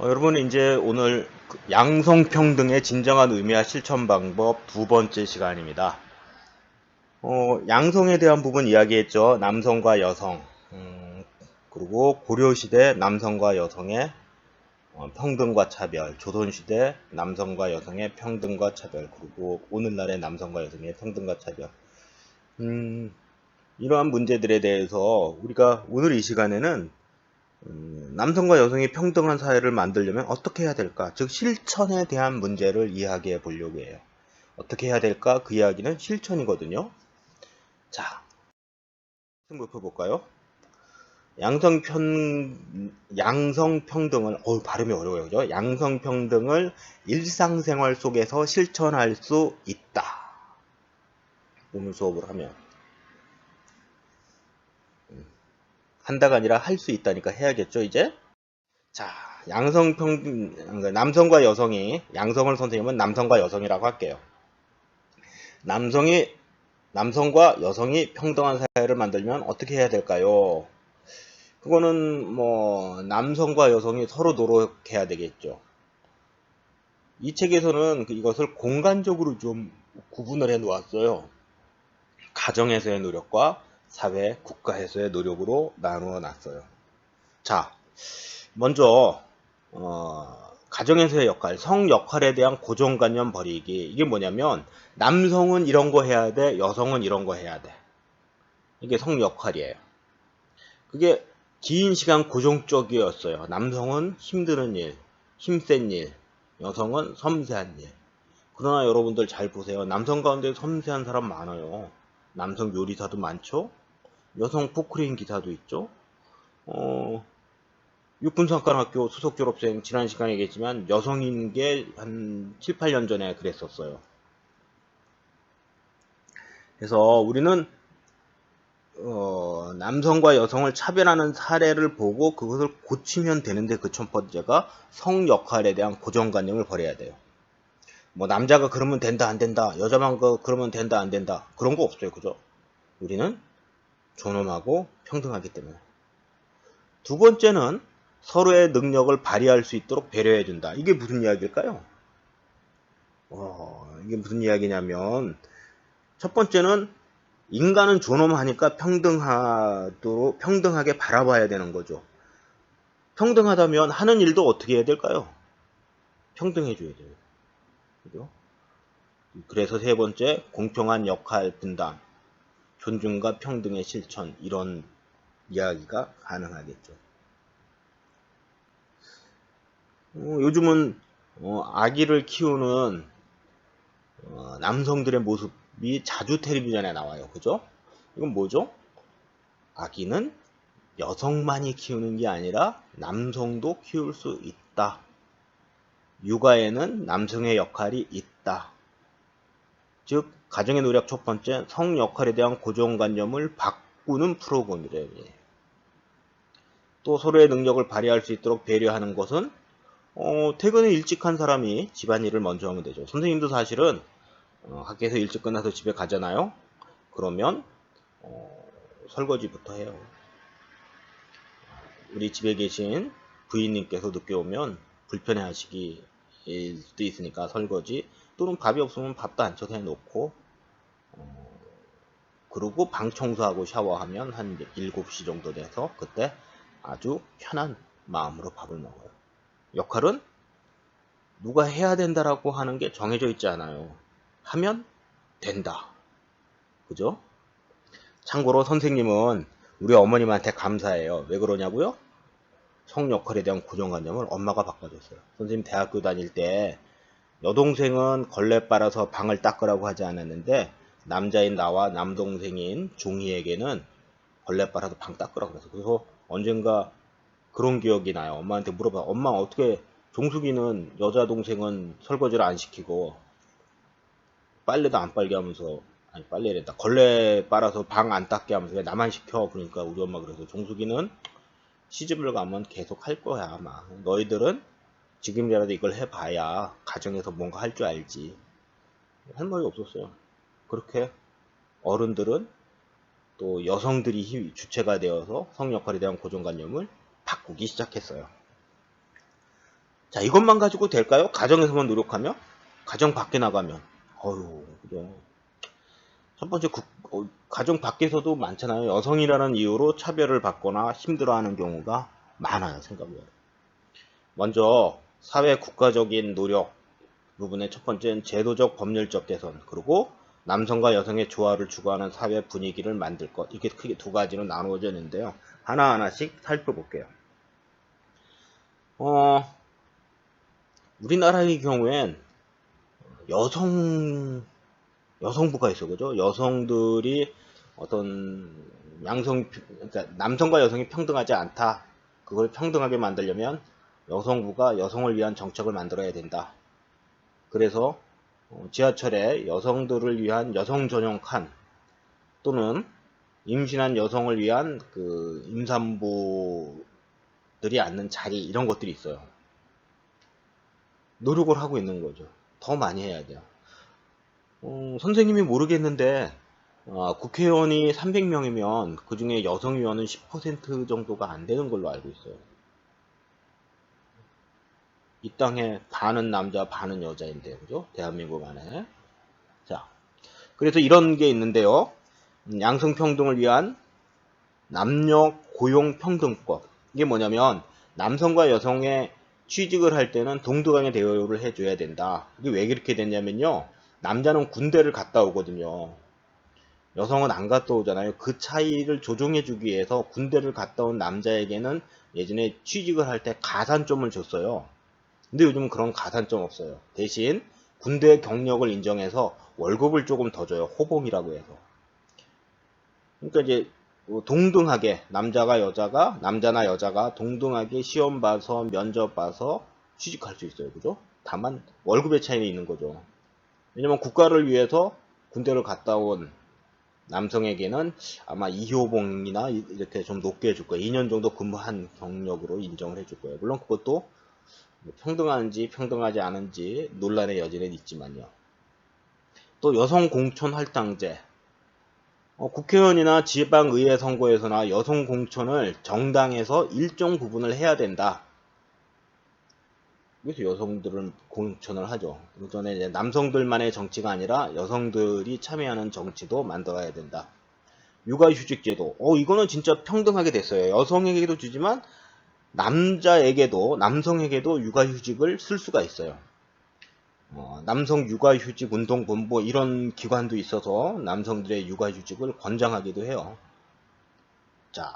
여러분 이제 오늘 양성평등의 진정한 의미와 실천 방법 두 번째 시간입니다. 양성에 대한 부분 이야기했죠. 남성과 여성, 그리고 고려시대 남성과 여성의 평등과 차별, 조선시대 남성과 여성의 평등과 차별, 그리고 오늘날의 남성과 여성의 평등과 차별. 이러한 문제들에 대해서 우리가 오늘 이 시간에는 남성과 여성이 평등한 사회를 만들려면 어떻게 해야 될까? 즉 실천에 대한 문제를 이야기해 보려고 해요. 어떻게 해야 될까? 그 이야기는 실천이거든요. 자, 한번 볼까요? 양성평등을, 발음이 어려워요. 그죠? 양성평등을 일상생활 속에서 실천할 수 있다. 오늘 수업을 하면. 한다가 아니라 할 수 있다니까 해야겠죠, 이제? 자, 양성평등, 남성과 여성이, 양성을 선생님은 남성과 여성이라고 할게요. 남성과 여성이 평등한 사회를 만들면 어떻게 해야 될까요? 그거는 남성과 여성이 서로 노력해야 되겠죠. 이 책에서는 이것을 공간적으로 좀 구분을 해 놓았어요. 가정에서의 노력과 사회, 국가에서의 노력으로 나누어 놨어요. 자, 먼저 가정에서의 역할, 성 역할에 대한 고정관념 버리기. 이게 뭐냐면 남성은 이런 거 해야 돼, 여성은 이런 거 해야 돼. 이게 성 역할이에요. 그게 긴 시간 고정적이었어요. 남성은 힘드는 일, 힘센 일, 여성은 섬세한 일. 그러나 여러분들 잘 보세요. 남성 가운데 섬세한 사람 많아요. 남성 요리사도 많죠. 여성 포크레인 기사도 있죠. 육군상관학교 수석 졸업생 지난 시간에 얘기했지만 여성인 게 한 7, 8년 전에 그랬었어요. 그래서 우리는 남성과 여성을 차별하는 사례를 보고 그것을 고치면 되는데, 그 첫 번째가 성 역할에 대한 고정관념을 버려야 돼요. 남자가 그러면 된다 안 된다, 여자만 그러면 된다 안 된다, 그런 거 없어요. 그죠? 우리는 존엄하고 평등하기 때문에. 두 번째는 서로의 능력을 발휘할 수 있도록 배려해 준다. 이게 무슨 이야기일까요? 이게 무슨 이야기냐면, 첫 번째는 인간은 존엄하니까 평등하게 바라봐야 되는 거죠. 평등하다면 하는 일도 어떻게 해야 될까요? 평등해줘야 돼요. 그죠? 그래서 세 번째, 공평한 역할 분담, 존중과 평등의 실천, 이런 이야기가 가능하겠죠. 요즘은 아기를 키우는 남성들의 모습이 자주 텔레비전에 나와요. 그죠? 이건 뭐죠? 아기는 여성만이 키우는 게 아니라 남성도 키울 수 있다. 육아에는 남성의 역할이 있다. 즉 가정의 노력 첫 번째, 성 역할에 대한 고정관념을 바꾸는 프로그램이에요. 또 서로의 능력을 발휘할 수 있도록 배려하는 것은 퇴근을 일찍 한 사람이 집안일을 먼저 하면 되죠. 선생님도 사실은 학교에서 일찍 끝나서 집에 가잖아요. 그러면 설거지부터 해요. 우리 집에 계신 부인님께서 늦게 오면 불편해 하시기 수도 있으니까 설거지, 또는 밥이 없으면 밥도 안 쳐서 해놓고, 그리고 방 청소하고 샤워하면 한 7시 정도 돼서 그때 아주 편한 마음으로 밥을 먹어요. 역할은 누가 해야 된다라고 하는 게 정해져 있지 않아요. 하면 된다. 그죠? 참고로 선생님은 우리 어머님한테 감사해요. 왜 그러냐고요? 성 역할에 대한 고정관념을 엄마가 바꿔줬어요. 선생님 대학교 다닐 때 여동생은 걸레 빨아서 방을 닦으라고 하지 않았는데, 남자인 나와 남동생인 종이에게는 걸레 빨아서 방 닦으라고 그랬어요. 그래서 언젠가 그런 기억이 나요. 엄마한테 물어봐. 엄마, 어떻게 종숙이는 여자 동생은 설거지를 안 시키고 빨래도 안 빨게 하면서, 아니 빨래랬다, 걸레 빨아서 방 안 닦게 하면서 왜 나만 시켜? 그러니까 우리 엄마 그래서, 종숙이는 시집을 가면 계속 할 거야 아마. 너희들은 지금이라도 이걸 해봐야 가정에서 뭔가 할 줄 알지. 할 말이 없었어요. 그렇게 어른들은 또 여성들이 주체가 되어서 성 역할에 대한 고정관념을 바꾸기 시작했어요. 자, 이것만 가지고 될까요? 가정에서만 노력하면? 가정 밖에 나가면. 어휴, 그래. 첫 번째, 가정 밖에서도 많잖아요. 여성이라는 이유로 차별을 받거나 힘들어하는 경우가 많아요, 생각보다. 먼저, 사회 국가적인 노력 부분의 첫 번째는 제도적 법률적 개선, 그리고 남성과 여성의 조화를 추구하는 사회 분위기를 만들 것. 이게 크게 두 가지로 나누어져 있는데요. 하나하나씩 살펴볼게요. 우리나라의 경우엔 여성부가 있어, 그죠? 여성들이 어떤 그러니까 남성과 여성이 평등하지 않다. 그걸 평등하게 만들려면 여성부가 여성을 위한 정책을 만들어야 된다. 그래서 지하철에 여성들을 위한 여성 전용 칸 또는 임신한 여성을 위한 그 임산부들이 앉는 자리 이런 것들이 있어요. 노력을 하고 있는 거죠. 더 많이 해야 돼요. 선생님이 모르겠는데 국회의원이 300명이면 그 중에 여성 의원은 10% 정도가 안 되는 걸로 알고 있어요. 이 땅에 반은 남자 반은 여자인데, 그죠? 대한민국 안에. 자, 그래서 이런 게 있는데요. 양성평등을 위한 남녀 고용평등법. 이게 뭐냐면 남성과 여성의 취직을 할 때는 동등하게 대우를 해줘야 된다. 이게 왜 그렇게 됐냐면요. 남자는 군대를 갔다 오거든요. 여성은 안 갔다 오잖아요. 그 차이를 조정해주기 위해서 군대를 갔다 온 남자에게는 예전에 취직을 할 때 가산점을 줬어요. 근데 요즘은 그런 가산점 없어요. 대신 군대 경력을 인정해서 월급을 조금 더 줘요. 호봉이라고 해서. 그러니까 이제 동등하게 남자나 여자가 동등하게 시험 봐서 면접 봐서 취직할 수 있어요. 그죠? 다만 월급의 차이는 있는 거죠. 왜냐면 국가를 위해서 군대를 갔다 온 남성에게는 아마 2호봉이나 이렇게 좀 높게 해줄 거예요. 2년 정도 근무한 경력으로 인정을 해줄 거예요. 물론 그것도 평등한지 평등하지 않은지 논란의 여지는 있지만요. 또 여성 공천 할당제. 국회의원이나 지방의회 선거에서나 여성 공천을 정당에서 일정 부분을 해야 된다. 그래서 여성들은 공천을 하죠. 그전에 이제 남성들만의 정치가 아니라 여성들이 참여하는 정치도 만들어야 된다. 육아휴직제도. 이거는 진짜 평등하게 됐어요. 여성에게도 주지만 남성에게도 육아휴직을 쓸 수가 있어요. 남성 육아휴직 운동본부 이런 기관도 있어서 남성들의 육아휴직을 권장하기도 해요. 자,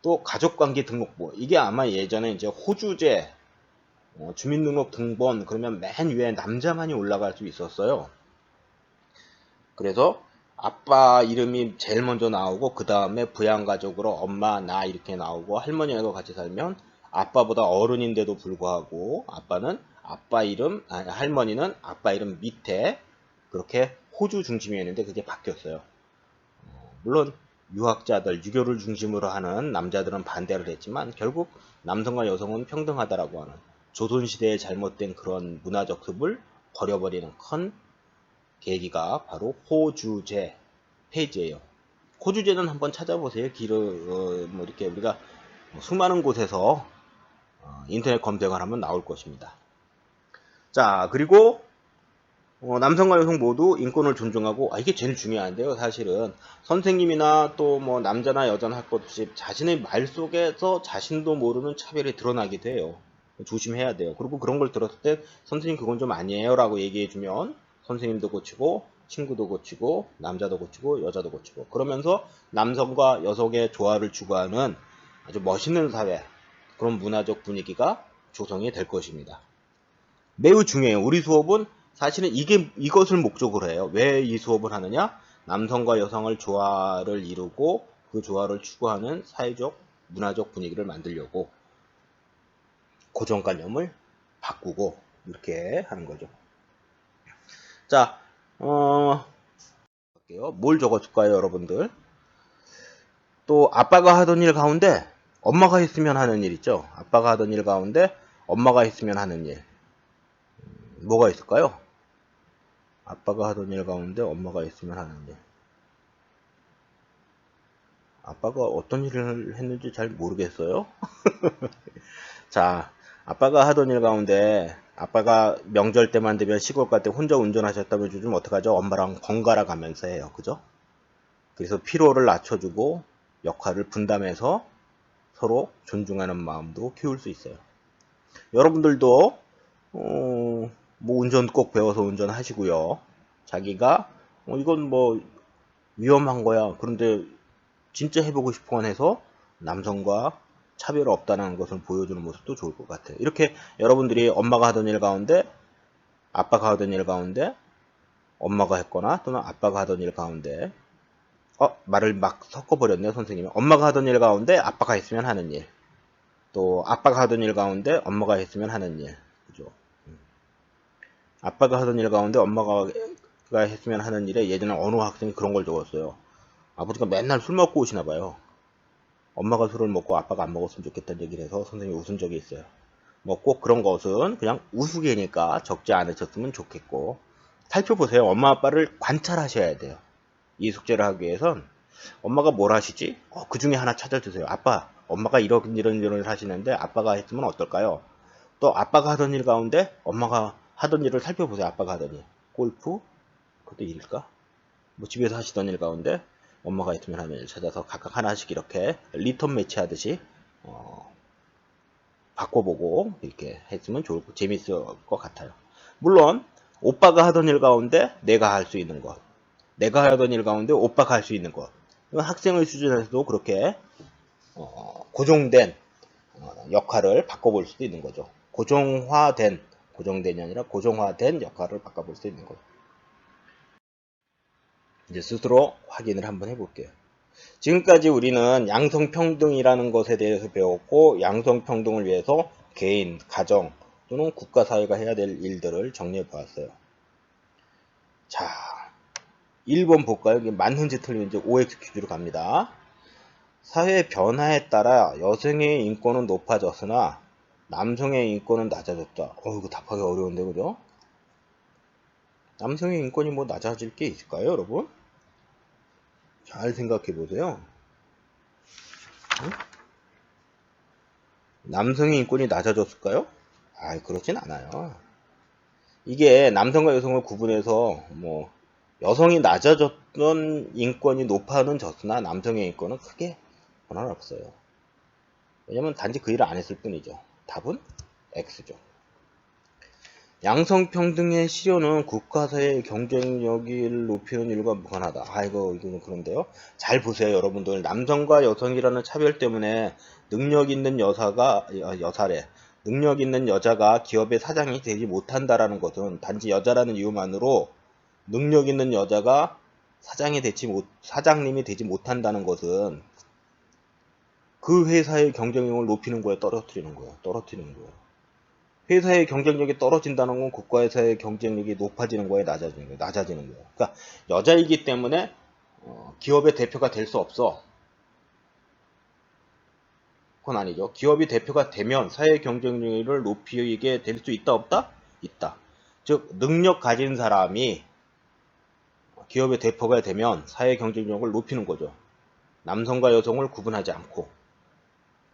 또 가족관계 등록부. 이게 아마 예전에 이제 호주제 주민등록등본 그러면 맨 위에 남자만이 올라갈 수 있었어요. 그래서 아빠 이름이 제일 먼저 나오고 그 다음에 부양가족으로 엄마, 나 이렇게 나오고 할머니하고 같이 살면 아빠보다 어른인데도 불구하고 할머니는 아빠 이름 밑에 그렇게 호주 중심이었는데 그게 바뀌었어요. 물론 유학자들, 유교를 중심으로 하는 남자들은 반대를 했지만 결국 남성과 여성은 평등하다라고 하는 조선시대에 잘못된 그런 문화적 습을 버려버리는 큰 계기가 바로 호주제 페이지예요. 호주제는 한번 찾아보세요. 이렇게 우리가 수많은 곳에서 인터넷 검색을 하면 나올 것입니다. 자, 그리고 남성과 여성 모두 인권을 존중하고 이게 제일 중요한데요. 사실은 선생님이나 또 뭐 남자나 여자나 할 것 없이 자신의 말 속에서 자신도 모르는 차별이 드러나기도 해요. 조심해야 돼요. 그리고 그런 걸 들었을 때 선생님 그건 좀 아니에요 라고 얘기해주면 선생님도 고치고 친구도 고치고 남자도 고치고 여자도 고치고 그러면서 남성과 여성의 조화를 추구하는 아주 멋있는 사회 그런 문화적 분위기가 조성이 될 것입니다. 매우 중요해요. 우리 수업은 사실은 이것을 목적으로 해요. 왜 이 수업을 하느냐? 남성과 여성을 조화를 이루고 그 조화를 추구하는 사회적, 문화적 분위기를 만들려고 고정관념을 바꾸고 이렇게 하는 거죠. 자, 볼게요. 뭘 적어줄까요, 여러분들? 또 아빠가 하던 일 가운데 엄마가 했으면 하는 일 있죠. 아빠가 하던 일 가운데 엄마가 했으면 하는 일. 뭐가 있을까요? 아빠가 하던 일 가운데 엄마가 했으면 하는 일. 아빠가 어떤 일을 했는지 잘 모르겠어요. 자, 아빠가 하던 일 가운데 아빠가 명절 때만 되면 시골 갈 때 혼자 운전하셨다면 요즘 어떡하죠? 엄마랑 번갈아 가면서 해요. 그죠? 그래서 피로를 낮춰주고 역할을 분담해서 서로 존중하는 마음도 키울 수 있어요. 여러분들도 뭐 운전 꼭 배워서 운전하시고요. 자기가 이건 뭐 위험한 거야. 그런데 진짜 해보고 싶어 해서 남성과 차별 없다는 것을 보여주는 모습도 좋을 것 같아요. 이렇게 여러분들이 엄마가 하던 일 가운데, 아빠가 하던 일 가운데, 엄마가 했거나 또는 아빠가 하던 일 가운데, 말을 막 섞어버렸네요, 선생님이. 엄마가 하던 일 가운데 아빠가 했으면 하는 일, 또 아빠가 하던 일 가운데 엄마가 했으면 하는 일, 그죠? 아빠가 하던 일 가운데 엄마가 했으면 하는 일에 예전에 어느 학생이 그런 걸 적었어요. 아버지가 맨날 술 먹고 오시나 봐요. 엄마가 술을 먹고 아빠가 안 먹었으면 좋겠다는 얘기를 해서 선생님이 웃은 적이 있어요. 뭐 꼭 그런 것은 그냥 우스개니까 적지 않으셨으면 좋겠고, 살펴보세요. 엄마 아빠를 관찰하셔야 돼요. 이 숙제를 하기 위해선 엄마가 뭘 하시지? 그 중에 하나 찾아주세요. 아빠, 엄마가 이런 일을 하시는데 아빠가 했으면 어떨까요? 또 아빠가 하던 일 가운데 엄마가 하던 일을 살펴보세요. 아빠가 하던 일. 골프? 그것도 일일까? 뭐 집에서 하시던 일 가운데 엄마가 했으면 하는 일 찾아서 각각 하나씩 이렇게 리턴 매치 하듯이 바꿔보고 이렇게 했으면 재밌을 것 같아요. 물론 오빠가 하던 일 가운데 내가 할 수 있는 것, 내가 하던 일 가운데 오빠가 할 수 있는 것, 학생의 수준에서도 그렇게 고정된 역할을 바꿔볼 수도 있는 거죠. 고정된이 아니라 고정화된 역할을 바꿔볼 수 있는 거죠. 이제 스스로 확인을 한번 해볼게요. 지금까지 우리는 양성평등이라는 것에 대해서 배웠고, 양성평등을 위해서 개인, 가정 또는 국가사회가 해야 될 일들을 정리해 보았어요. 자, 1번 볼까요? 맞는지 틀리는지 OX 퀴즈로 갑니다. 사회 변화에 따라 여성의 인권은 높아졌으나 남성의 인권은 낮아졌다. 이거 답하기 어려운데, 그죠? 남성의 인권이 뭐 낮아질 게 있을까요, 여러분? 잘 생각해 보세요. 응? 남성의 인권이 낮아졌을까요? 그렇진 않아요. 이게 남성과 여성을 구분해서 뭐 여성이 낮아졌던 인권이 높아졌으나 남성의 인권은 크게 변화는 없어요. 왜냐면 단지 그 일을 안 했을 뿐이죠. 답은 X죠. 양성평등의 실현은 국가사회의 경쟁력을 높이는 일과 무관하다. 이거는 그런데요. 잘 보세요, 여러분들. 남성과 여성이라는 차별 때문에 능력 있는 능력 있는 여자가 기업의 사장이 되지 못한다라는 것은 단지 여자라는 이유만으로 능력 있는 여자가 사장님이 되지 못한다는 것은 그 회사의 경쟁력을 높이는 거에 떨어뜨리는 거예요. 회사의 경쟁력이 떨어진다는 건 국가회사의 경쟁력이 높아지는 거에 낮아지는 거예요. 그러니까 여자이기 때문에 기업의 대표가 될 수 없어. 그건 아니죠. 기업이 대표가 되면 사회 경쟁력을 높이게 될 수 있다 없다? 있다. 즉 능력 가진 사람이 기업의 대표가 되면 사회 경쟁력을 높이는 거죠. 남성과 여성을 구분하지 않고.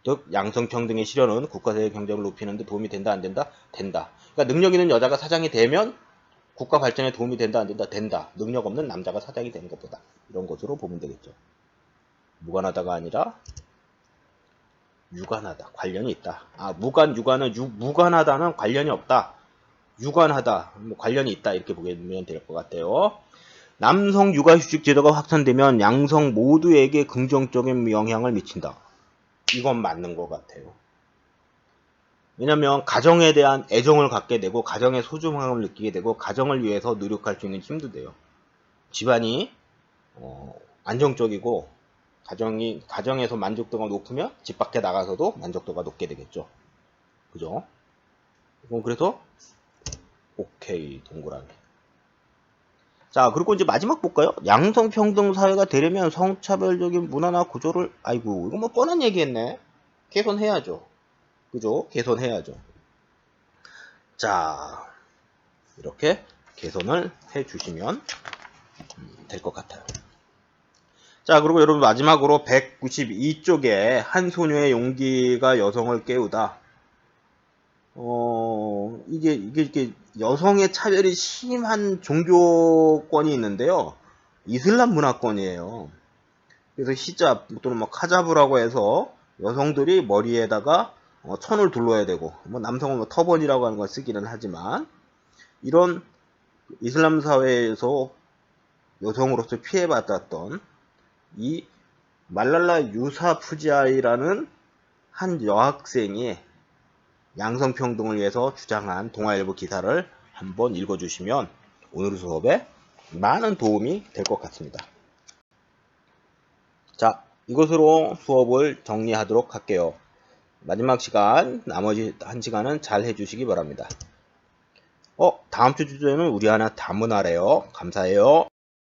즉 양성평등의 실현은 국가사회 경쟁을 높이는 데 도움이 된다 안 된다? 된다. 그러니까 능력 있는 여자가 사장이 되면 국가 발전에 도움이 된다 안 된다? 된다. 능력 없는 남자가 사장이 되는 것보다. 이런 것으로 보면 되겠죠. 무관하다가 아니라 유관하다. 관련이 있다. 유관은 무관하다는 관련이 없다. 유관하다. 관련이 있다. 이렇게 보면 될 것 같아요. 남성 육아휴직 제도가 확산되면 양성 모두에게 긍정적인 영향을 미친다. 이건 맞는 것 같아요. 왜냐면 가정에 대한 애정을 갖게 되고 가정의 소중함을 느끼게 되고 가정을 위해서 노력할 수 있는 힘도 돼요. 집안이 안정적이고 가정에서 만족도가 높으면 집 밖에 나가서도 만족도가 높게 되겠죠. 그죠? 그래서 오케이 동그라미. 자, 그리고 이제 마지막 볼까요? 양성평등 사회가 되려면 성차별적인 문화나 구조를 이거 뭐 뻔한 얘기했네. 개선해야죠. 그죠? 개선해야죠. 자, 이렇게 개선을 해주시면 될 것 같아요. 자, 그리고 여러분 마지막으로 192쪽에 한 소녀의 용기가 여성을 깨우다. 이게 여성의 차별이 심한 종교권이 있는데요. 이슬람 문화권이에요. 그래서 히잡 또는 뭐 카자브라고 해서 여성들이 머리에다가 천을 둘러야 되고, 뭐 남성은 뭐 터번이라고 하는 걸 쓰기는 하지만, 이런 이슬람 사회에서 여성으로서 피해받았던 이 말랄라 유사푸지아이라는 한 여학생이 양성평등을 위해서 주장한 동아일보 기사를 한번 읽어주시면 오늘 수업에 많은 도움이 될 것 같습니다. 자, 이것으로 수업을 정리하도록 할게요. 마지막 시간, 나머지 한 시간은 잘 해주시기 바랍니다. 다음 주 주제는 우리 하나 다문화래요. 감사해요.